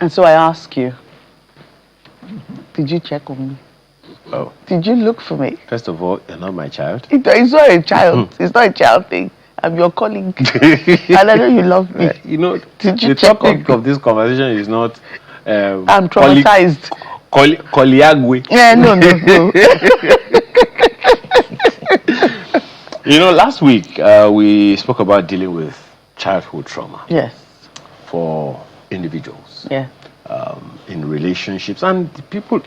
And so I ask you, did you check on me? Oh. Did you look for me? First of all, you're not my child. It's not a child. It's not a child thing. I'm your colleague. And I know you love me. Did you the topic of this conversation is not... I'm traumatized. Koliagwe. Yeah, no. Last week we spoke about dealing with childhood trauma. Yes. For individuals. Yeah. In relationships, and people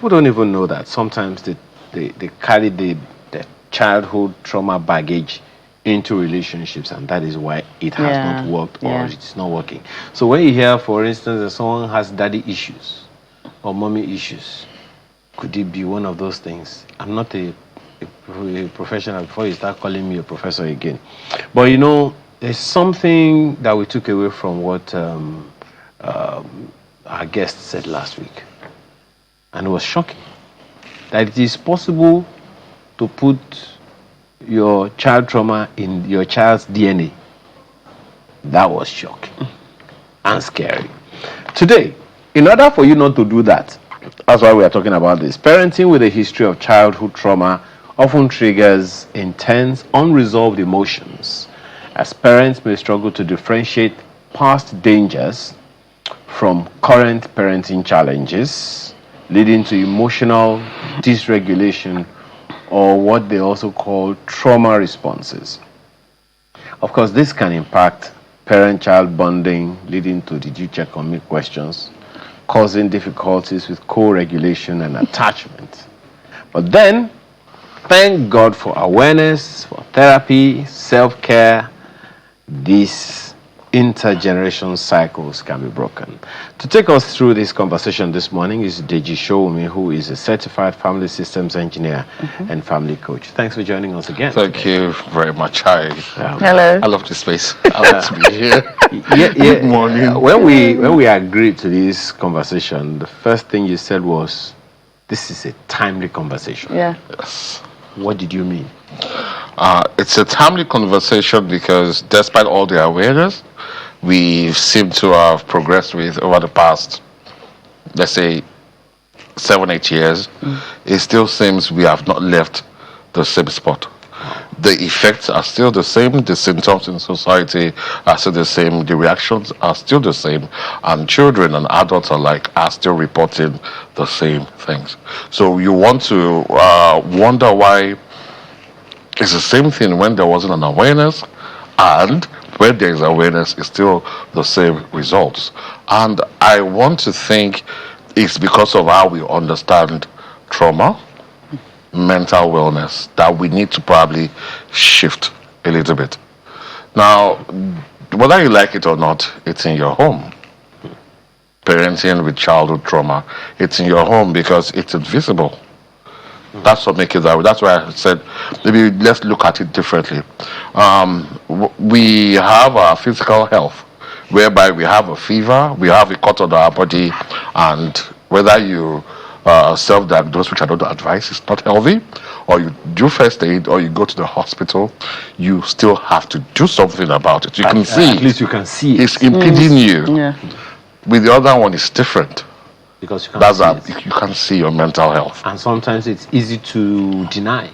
don't even know that sometimes they carry the childhood trauma baggage into relationships, and that is why it has not worked or it's not working. So when you hear, for instance, that someone has daddy issues or mommy issues, could it be one of those things? I'm not a professional before you start calling me a professor again. But there's something that we took away from what our guest said last week, and it was shocking that it is possible to put your child trauma in your child's DNA. That was shocking and scary. Today, in order for you not to do that, that's why we are talking about this. Parenting with a history of childhood trauma often triggers intense, unresolved emotions, as parents may struggle to differentiate past dangers from current parenting challenges, leading to emotional dysregulation, or what they also call trauma responses. Of course, this can impact parent-child bonding, leading to "did you check on me" questions, causing difficulties with co-regulation and attachment. But then, thank God for awareness, for therapy, self-care, these intergenerational cycles can be broken. To take us through this conversation this morning is Deji Showumi, who is a certified family systems engineer and family coach. Thanks for joining us again. Thank you very much. Hi. Hello. I love this space. I like to be here. Good morning. When we agreed to this conversation, the first thing you said was, this is a timely conversation. Yeah. Yes. What did you mean? It's a timely conversation because despite all the awareness we seem to have progressed with over the past, let's say, 7-8 years, it still seems we have not left the same spot. The effects are still the same, the symptoms in society are still the same, the reactions are still the same, and children and adults alike are still reporting the same things. So you want to wonder why it's the same thing when there wasn't an awareness, and when there is awareness, it's still the same results. And I want to think it's because of how we understand trauma, mental wellness, that we need to probably shift a little bit. Now, whether you like it or not, it's in your home. Parenting with childhood trauma, it's in your home because it's invisible. That's what makes it that way. That's why I said maybe let's look at it differently. We have our physical health, whereby we have a fever, we have a cut on our body, and whether you self-diagnose, which I don't advise, is not healthy, or you do first aid, or you go to the hospital, you still have to do something about it. You can see. At least you can see it. It's impeding you. Yeah. With the other one, it's different. Because you can see your mental health. And sometimes it's easy to deny.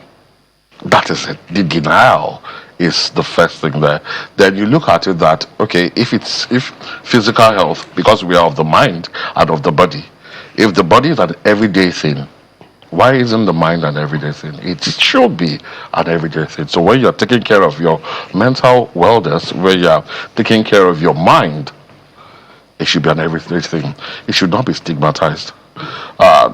That is it. The denial is the first thing there. Then you look at it that, okay, if physical health, because we are of the mind and of the body, if the body is an everyday thing, why isn't the mind an everyday thing? It should be an everyday thing. So when you're taking care of your mental wellness, when you're taking care of your mind, it should be an everyday thing. It should not be stigmatized.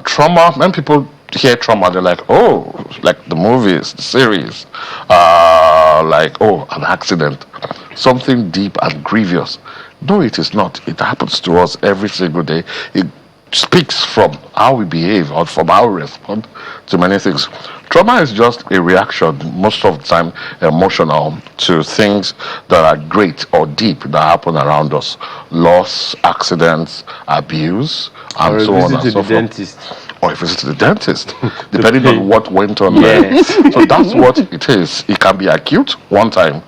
Trauma, when people hear trauma, they're like, oh, like the movies, the series, like, oh, an accident, something deep and grievous. No, it is not. It happens to us every single day. It speaks from how we behave or from how we respond to many things. Trauma is just a reaction, most of the time emotional, to things that are great or deep that happen around us. Loss, accidents, abuse, and so on and so forth. Dentist. Or a visit to the dentist, depending on what went on there. So that's what it is. It can be acute one time,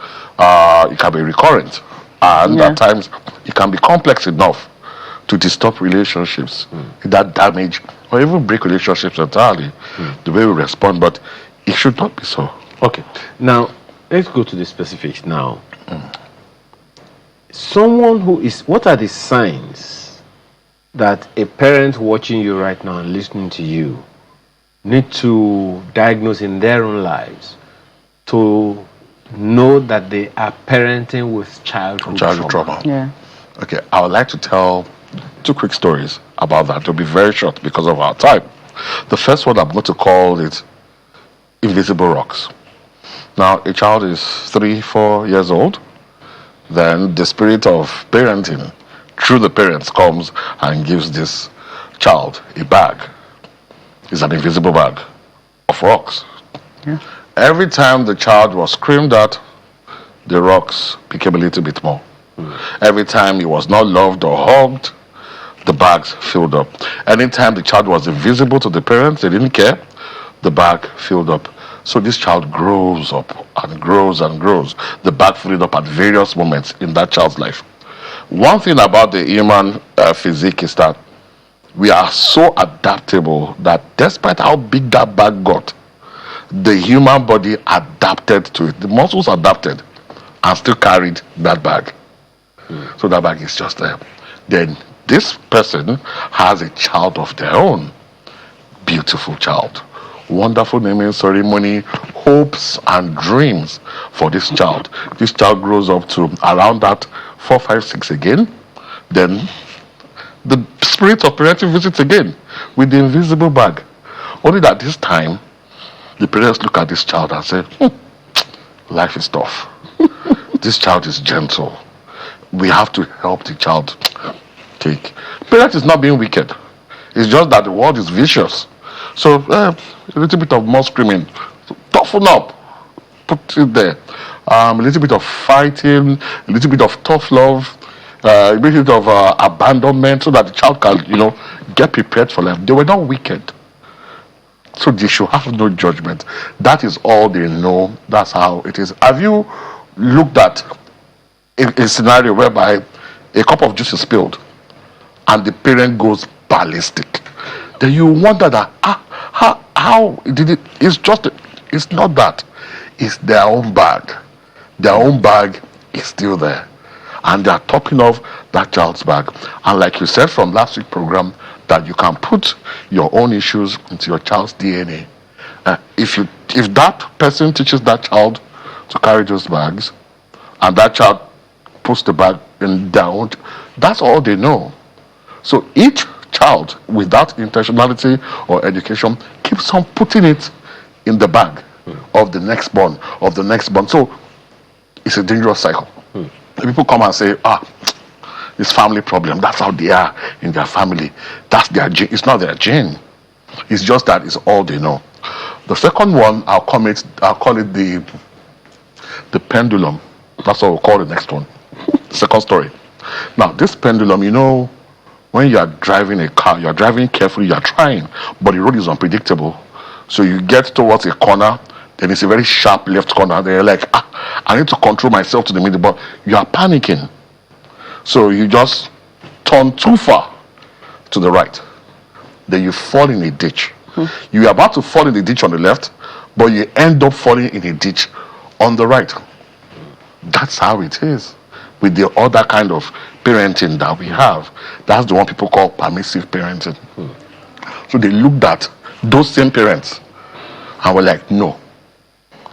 it can be recurrent, and at times it can be complex enough to disturb relationships, that damage, or even break relationships entirely, the way we respond, but it should not be so. Okay. Now, let's go to the specifics now. Someone who is, what are the signs that a parent watching you right now and listening to you need to diagnose in their own lives to know that they are parenting with childhood trauma? Yeah. Okay, I would like to tell 2 quick stories about that. They'll be very short because of our time. The first one, I'm going to call it invisible rocks. Now, a child is 3, 4 years old. Then the spirit of parenting through the parents comes and gives this child a bag. It's an invisible bag of rocks. Yeah. Every time the child was screamed at, the rocks became a little bit more. Every time he was not loved or hugged, the bags filled up. Anytime the child was invisible to the parents, they didn't care, the bag filled up. So this child grows up and grows and grows. The bag filled up at various moments in that child's life. One thing about the human physique is that we are so adaptable that despite how big that bag got, the human body adapted to it. The muscles adapted and still carried that bag. So that bag is just there. Then this person has a child of their own. Beautiful child. Wonderful naming ceremony, hopes and dreams for this child. This child grows up to around that 4, 5, 6 again. Then the spirit of parenting visits again with the invisible bag. Only that this time, the parents look at this child and say, life is tough. This child is gentle. We have to help the child take. Parent is not being wicked. It's just that the world is vicious. So a little bit of more screaming. Toughen up. Put it there. A little bit of fighting, a little bit of tough love, a little bit of abandonment so that the child can, get prepared for life. They were not wicked. So they should have no judgment. That is all they know. That's how it is. Have you looked at a scenario whereby a cup of juice is spilled and the parent goes ballistic? Then you wonder that how did it? It's not that. It's their own bag. Their own bag is still there, and they are talking of that child's bag. And like you said from last week's program, that you can put your own issues into your child's DNA. If that person teaches that child to carry those bags, and that child puts the bag in their own, that's all they know. So each child, without intentionality or education, keeps on putting it in the bag of the next born, of the next born. So it's a dangerous cycle. People come and say, it's family problem. That's how they are in their family. That's their gene. It's not their gene. It's just that it's all they know. The second one, I'll call it the pendulum. That's what we'll call the next one. Second story. Now, this pendulum, when you are driving a car, you are driving carefully, you are trying, but the road is unpredictable. So you get towards a corner, then it's a very sharp left corner. Then you're like, I need to control myself to the middle, but you are panicking. So you just turn too far to the right. Then you fall in a ditch. You are about to fall in the ditch on the left, but you end up falling in a ditch on the right. That's how it is with the other kind of parenting that we have. That's the one people call permissive parenting. So they looked at those same parents and were like, no,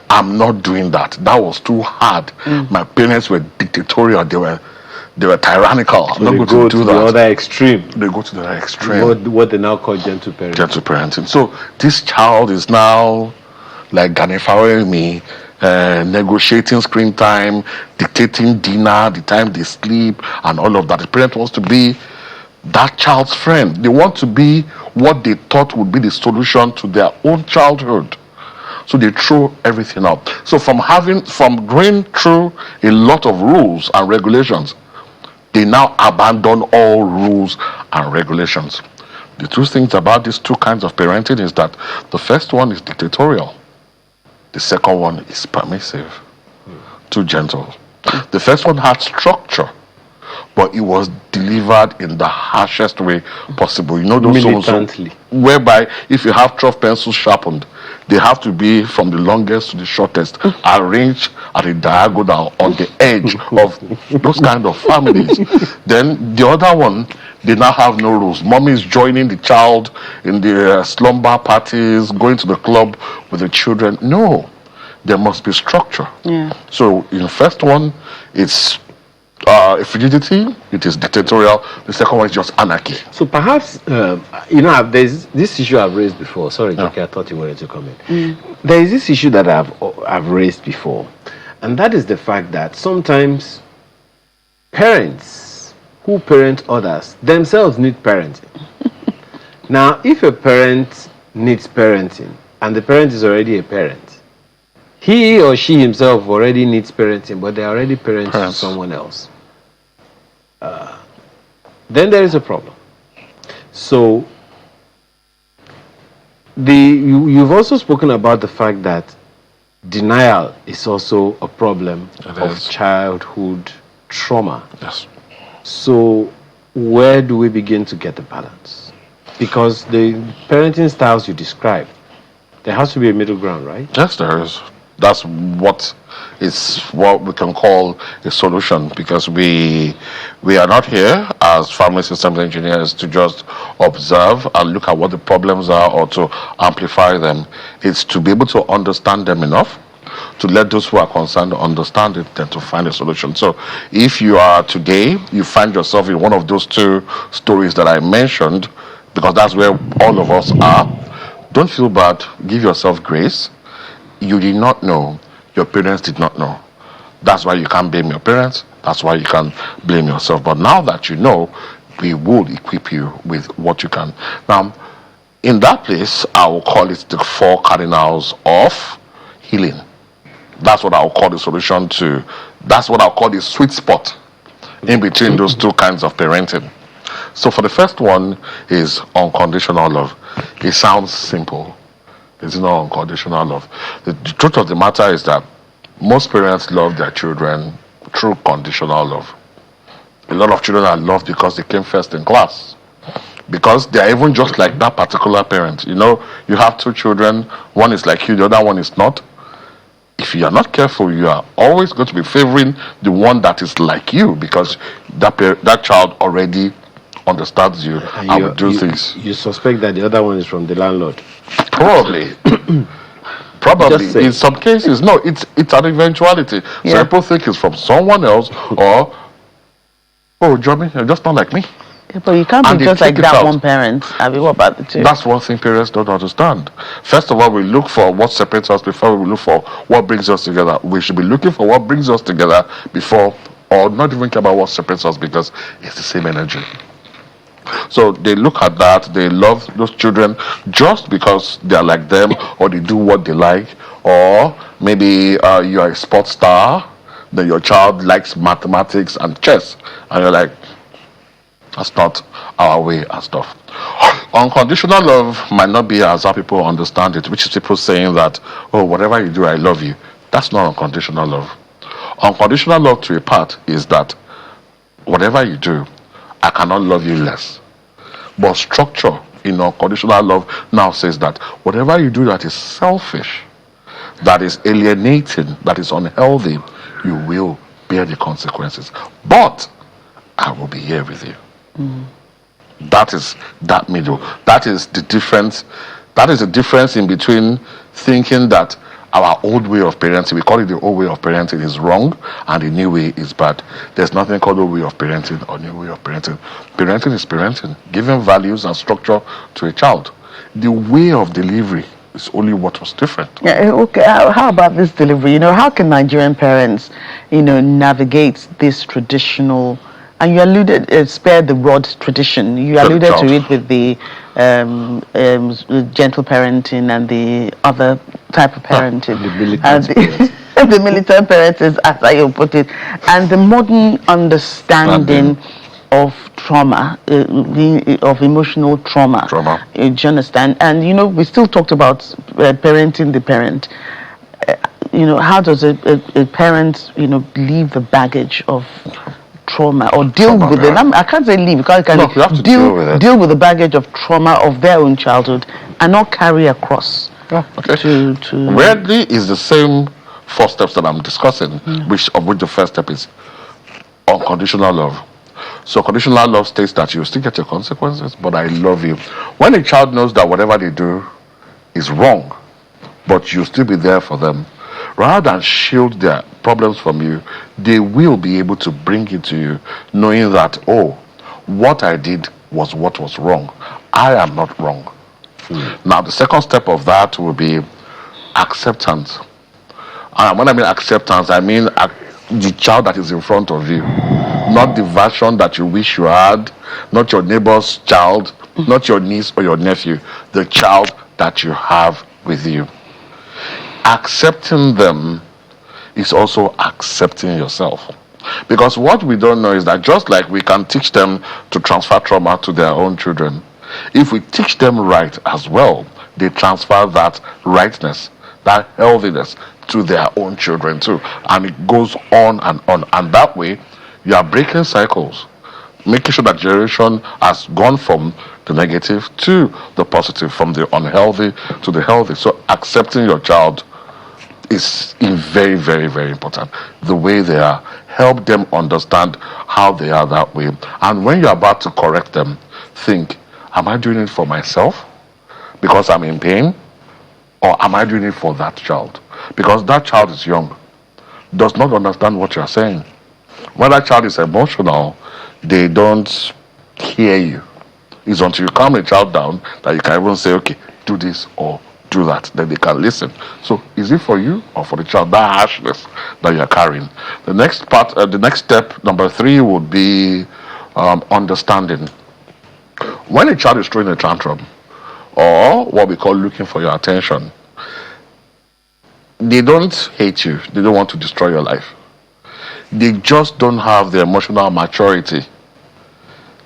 I'm not doing that. That was too hard. My parents were dictatorial. They were tyrannical. I'm not going to do that. The other extreme. They go to the other extreme. What they now call gentle parenting. Gentle parenting. So this child is now like ganifying me, negotiating screen time, dictating dinner, the time they sleep, and all of that. The parent wants to be that child's friend. They want to be what they thought would be the solution to their own childhood. So they throw everything out. So from going through a lot of rules and regulations, they now abandon all rules and regulations. The two things about these two kinds of parenting is that the first one is dictatorial. The second one is permissive, too gentle. The first one had structure. but it was delivered in the harshest way possible. You know those Militantly. whereby if you have 12 pencils sharpened, they have to be from the longest to the shortest, arranged at a diagonal on the edge of those kind of families. Then the other one, they now have no rules. Mommy is joining the child in the slumber parties, going to the club with the children. No, there must be structure. Yeah. So in the first one, it's frigidity, it is dictatorial. The second one is just anarchy. So perhaps, there's this issue I've raised before. Sorry, Jackie, I thought you wanted to come in. There is this issue that I've raised before, and that is the fact that sometimes parents who parent others themselves need parenting. Now, if a parent needs parenting, and the parent is already a parent, he or she himself already needs parenting, but they're already parenting someone else. Then there is a problem. So, you've also spoken about the fact that denial is also a problem of childhood trauma. Yes. So, where do we begin to get the balance? Because the parenting styles you described, there has to be a middle ground, right? Yes, there is. That's what we can call a solution, because we are not here as family systems engineers to just observe and look at what the problems are or to amplify them. It's to be able to understand them enough to let those who are concerned understand it, then to find a solution. So if you are today, you find yourself in one of those two stories that I mentioned, because that's where all of us are, don't feel bad, give yourself grace. You did not know, your parents did not know. That's why you can't blame your parents, that's why you can't blame yourself. But now that you know, we will equip you with what you can. Now, in that place, I will call it the 4 cardinals of healing. That's what I'll call the solution to, that's what I'll call the sweet spot in between those two kinds of parenting. So for the first one is unconditional love. It sounds simple. It's not unconditional love. The truth of the matter is that most parents love their children through conditional love. A lot of children are loved because they came first in class, because they are even just like that particular parent. You know, you have 2 children, one is like you, the other one is not. If you are not careful, you are always going to be favoring the one that is like you, because that child already understands you and will do things. You suspect that the other one is from the landlord? Probably. Probably. In some cases, no, it's an eventuality. Yeah. So people think it's from someone else, or, oh, Johnny, you're just not like me. Yeah, but you can't And be they just like take it that out. one parent. I mean, what about the two? That's one thing parents don't understand. First of all, we look for what separates us before we look for what brings us together. We should be looking for what brings us together before, or not even care about what separates us, because it's the same energy. So they look at that, they love those children just because they are like them, or they do what they like, or maybe you are a sports star, then your child likes mathematics and chess, and you're like, that's not our way and stuff. Unconditional love might not be as how people understand it, which is people saying that, oh, whatever you do, I love you. That's not unconditional love. Unconditional love, to a part, is that whatever you do, I cannot love you less. But structure in unconditional love now says that whatever you do that is selfish, that is alienating, that is unhealthy, you will bear the consequences. But I will be here with you. That is that middle. That is the difference. That is the difference in between thinking that our old way of parenting, we call it the old way of parenting, is wrong, and the new way is bad. There's nothing called old way of parenting or new way of parenting. Parenting is parenting, giving values and structure to a child. The way of delivery is only what was different. Yeah, okay. How about this delivery? You know, how can Nigerian parents, navigate this traditional? And you alluded, spare the word tradition. You alluded to it with the gentle parenting and the other type of parenting. The militant The militant parenting, as I put it, and the modern understanding of trauma, of emotional trauma. Do you understand? And we still talked about parenting the parent. How does a parent, leave the baggage of trauma or deal Trauma, with it. yeah. I can't say leave because No, you have to deal with it. Deal with the baggage of trauma of their own childhood and not carry across. Yeah, okay. To Weirdly, is the same 4 steps that I'm discussing, which the first step is unconditional love. So conditional love states that you still get your consequences, but I love you. When a child knows that whatever they do is wrong, but you still be there for them, rather than shield their problems from you, they will be able to bring it to you, knowing that, oh, what I did was what was wrong. I am not wrong. Now, the second step of that will be acceptance. When I mean acceptance, I mean the child that is in front of you, not the version that you wish you had, not your neighbor's child, not your niece or your nephew, the child that you have with you. Accepting them is also accepting yourself. Because what we don't know is that just like we can teach them to transfer trauma to their own children, if we teach them right as well, they transfer that rightness, that healthiness to their own children too. And it goes on and on. And that way, you are breaking cycles, making sure that generation has gone from the negative to the positive, from the unhealthy to the healthy. So accepting your child is very, very, very important. The way they are, help them understand how they are that way. And when you're about to correct them, think, am I doing it for myself because I'm in pain? Or am I doing it for that child? Because that child is young, does not understand what you're saying. When that child is emotional, they don't hear you. It's until you calm a child down that you can even say, okay, do this or do that, then they can listen. So is it for you or for the child, that harshness that you're carrying? The next part, the next step, number 3, would be understanding. When a child is throwing a tantrum, or what we call looking for your attention, they don't hate you, they don't want to destroy your life. They just don't have the emotional maturity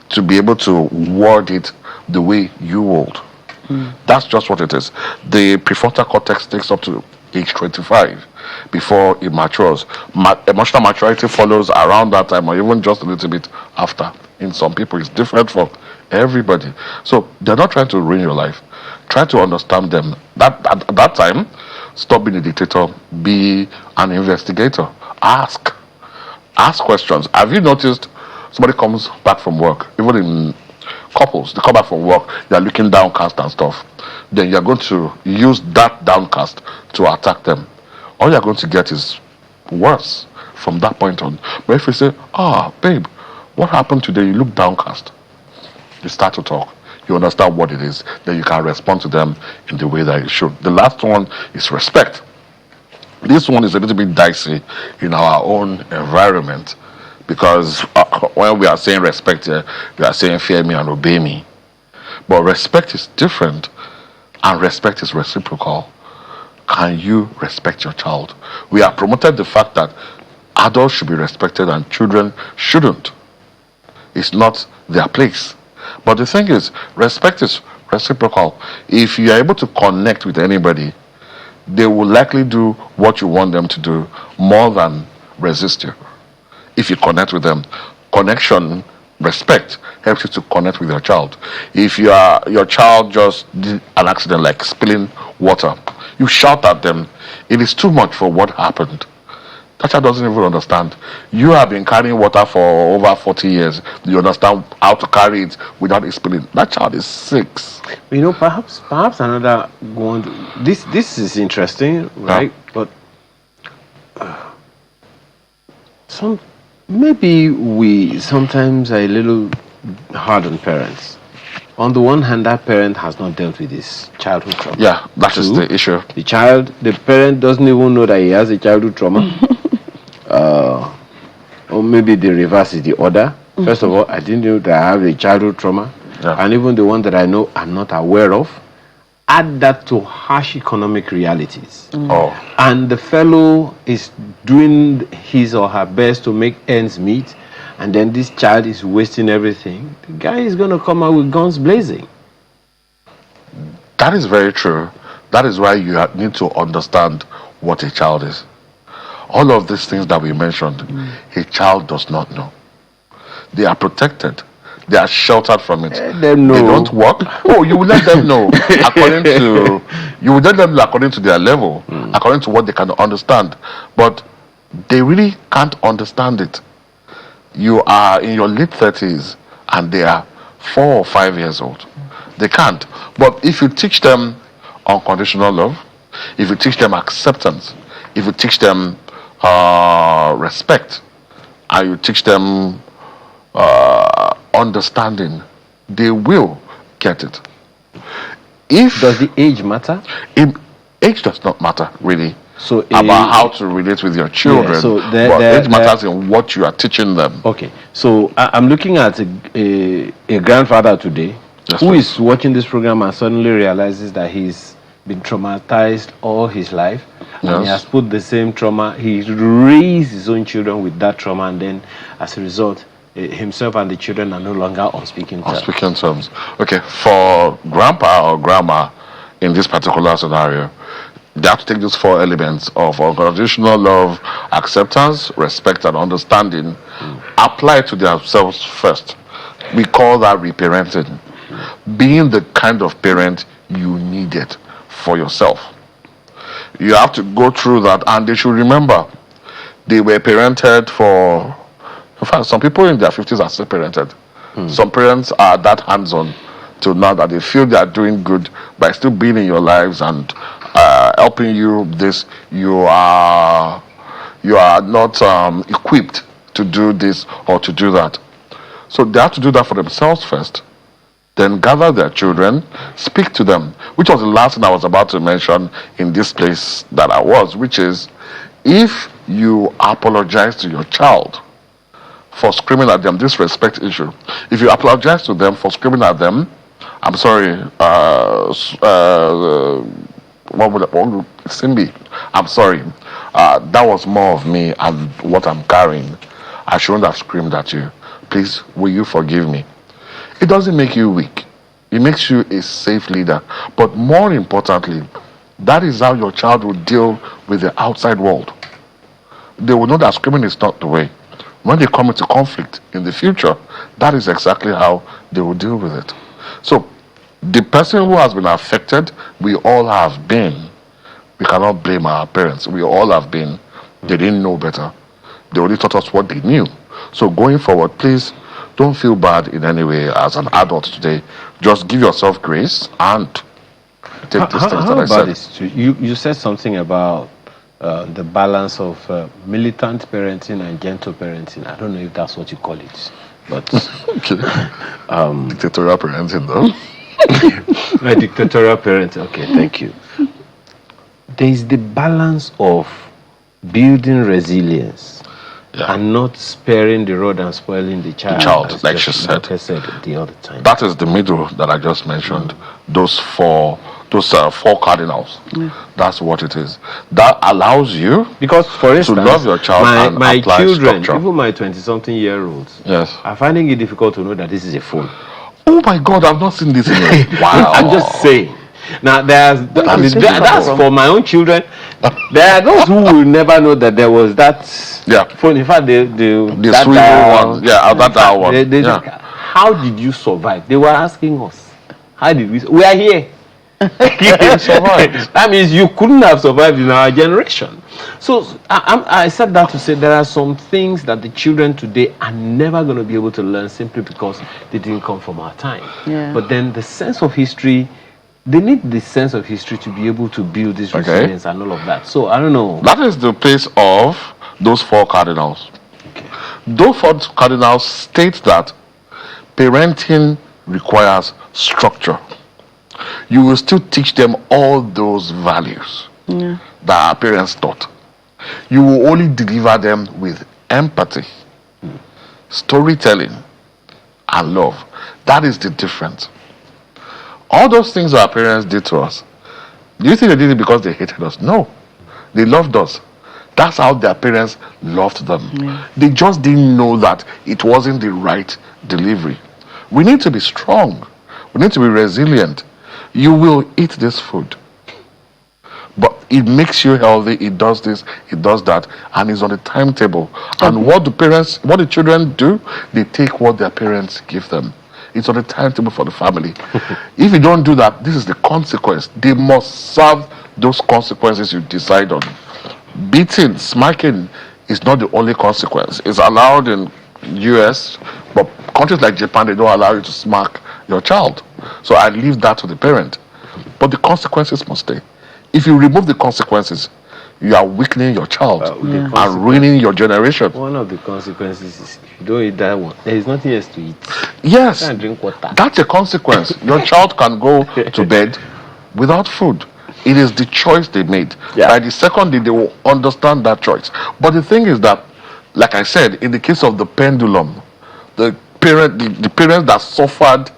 to be able to word it the way you would. That's just what it is. The prefrontal cortex takes up to age 25 before it matures. Emotional maturity follows around that time or even just a little bit after. In some people, it's different for everybody. So they're not trying to ruin your life. Try to understand them. At that time, stop being a dictator. Be an investigator. Ask questions. Have you noticed somebody comes back from work, even in couples, they come back from work, they're looking downcast and stuff, then you're going to use that downcast to attack them. All you're going to get is worse from that point on. But if you say, babe, what happened today? You look downcast. You start to talk. You understand what it is. Then you can respond to them in the way that you should. The last one is respect. This one is a little bit dicey in our own environment because when we are saying respect here, we are saying fear me and obey me. But respect is different and respect is reciprocal. Can you respect your child? We have promoted the fact that adults should be respected and children shouldn't. It's not their place. But the thing is, respect is reciprocal. If you are able to connect with anybody, they will likely do what you want them to do more than resist you. If you connect with them, connection, respect helps you to connect with your child. If your child just did an accident like spilling water, you shout at them, it is too much for what happened. That child doesn't even understand. You have been carrying water for over 40 years. You understand how to carry it without it spilling. That child is 6. You know, perhaps another one. This is interesting, right? Yeah. But maybe we sometimes are a little hard on parents. On the one hand, that parent has not dealt with his childhood trauma. Yeah, that is the issue. The parent doesn't even know that he has a childhood trauma. Or maybe the reverse is the order. First of all, I didn't know that I have a childhood trauma. Yeah. And even the one that I know I'm not aware of. Add that to harsh economic realities. And the fellow is doing his or her best to make ends meet. And then this child is wasting everything. The guy is going to come out with guns blazing. That is very true. That is why you need to understand what a child is. All of these things that we mentioned, a child does not know. They are protected. They are sheltered from it. They know. They don't work. Oh, you will let them know you will let them know according to their level, according to what they can understand. But they really can't understand it. You are in your late 30s and they are 4 or 5 years old. They can't. But if you teach them unconditional love, if you teach them acceptance, if you teach them respect, and you teach them understanding, they will get it. Does the age matter? Age does not matter really. So about how to relate with your children, but age matters in what you are teaching them. Okay, so I'm looking at a grandfather today who is watching this program and suddenly realizes that he's been traumatized all his life, and he has put the same trauma. He raised his own children with that trauma, and then as a result, himself and the children are no longer on speaking terms. Okay, for grandpa or grandma in this particular scenario, they have to take those 4 elements of unconditional love, acceptance, respect, and understanding, apply it to themselves first. We call that reparenting. Being the kind of parent you needed for yourself. You have to go through that, and they should remember they were parented for. In fact, some people in their 50s are still parented. Some parents are that hands-on till now that they feel they are doing good by still being in your lives and helping you. You are not equipped to do this or to do that. So they have to do that for themselves first. Then gather their children, speak to them, which was the last thing I was about to mention in this place that I was, which is if you apologize to your child for screaming at them, this respect issue, if you apologize to them for screaming at them, I'm sorry, Simbi, I'm sorry, that was more of me and what I'm carrying. I shouldn't have screamed at you. Please, will you forgive me? It doesn't make you weak. It makes you a safe leader. But more importantly, that is how your child will deal with the outside world. They will know that screaming is not the way. When they come into conflict in the future, that is exactly how they will deal with it. So, the person who has been affected, we all have been. We cannot blame our parents. We all have been. They didn't know better. They only taught us what they knew. So going forward, please don't feel bad in any way as an adult today. Just give yourself grace and take these things that I said. This? You said something about the balance of militant parenting and gentle parenting. I don't know if that's what you call it, but dictatorial parenting, though. My dictatorial parenting. Okay, thank you. There is the balance of building resilience and not sparing the rod and spoiling the child. Like she said the other time. That is the middle that I just mentioned. Those four cardinals. That's what it is. That allows you, because for instance, to love your child and my apply children, structure. even my 20-something-year-olds, are finding it difficult to know that this is a phone. Oh my God, I've not seen this in a while. I'm just saying. Now, that's for my own children. There are those who will never know that there was that phone. In fact, the swivel one. Yeah, that one. How did you survive? They were asking us. How did we? We are here. Survived. That means you couldn't have survived in our generation. So I said that to say there are some things that the children today are never going to be able to learn simply because they didn't come from our time. But then the sense of history, they need the sense of history to be able to build this resilience and all of that. So I don't know. That is the place of those four cardinals. Those four cardinals state that parenting requires structure. You will still teach them all those values that our parents taught. You will only deliver them with empathy, storytelling, and love. That is the difference. All those things our parents did to us, do you think they did it because they hated us? No. They loved us. That's how their parents loved them. They just didn't know that it wasn't the right delivery. We need to be strong. We need to be resilient. You will eat this food. but it makes you healthy. It does this, it does that, and it's on a timetable. And what the children do, they take what their parents give them. It's on a timetable for the family. If you don't do that, this is the consequence. They must serve those consequences you decide on. Beating, smacking is not the only consequence. It's allowed in US, but countries like Japan, they don't allow you to smack your child. So I leave that to the parent. But the consequences must stay. If you remove the consequences, you are weakening your child and ruining your generation. One of the consequences is if you don't eat that one, there is nothing else to eat. Yes, You can't drink water. that's a consequence. Your child can go to bed without food. It is the choice they made. Yeah. By the second day, they will understand that choice. But the thing is that, like I said, in the case of the pendulum, the parents that suffered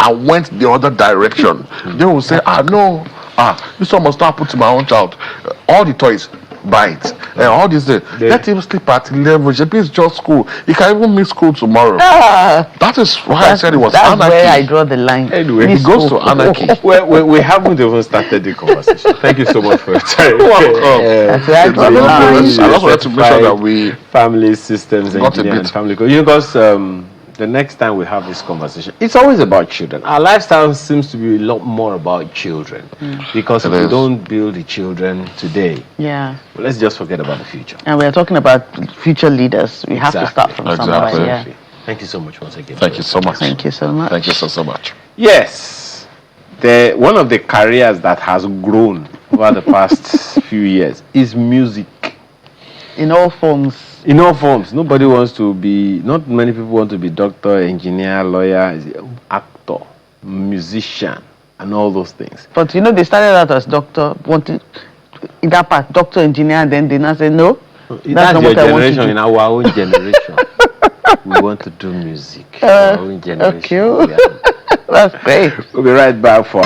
and went the other direction, they will say, no, this one must not put to my own child. All the toys, buy it. And all this, let him sleep at 11. Maybe it's just school. He can even miss school tomorrow. That is why I said it was that's anarchy. where I draw the line. Anyway, It goes to anarchy. we haven't even started the conversation. Thank you so much for your time. That's where I draw the line. I just wanted to make sure that we family systems got a engineer and bit. family because the next time we have this conversation, it's always about children. Our lifestyle seems to be a lot more about children because if we don't build the children today, Yeah. well, let's just forget about the future. And we're talking about future leaders. We have to start from somewhere. Exactly. Yeah. Thank you so much once again. Thank you so much. Thank you so much. Thank you so much. Yes, one of the careers that has grown over the past few years is music. In all forms. In all forms. Not many people want to be doctor, engineer, lawyer, actor, musician, and all those things. But you know, they started out as doctor, wanted in that part, doctor, engineer, and then they now say no. That's not your what I want to generation. do. In our own generation, we want to do music. Our own generation. Okay. That's great. We'll be right back for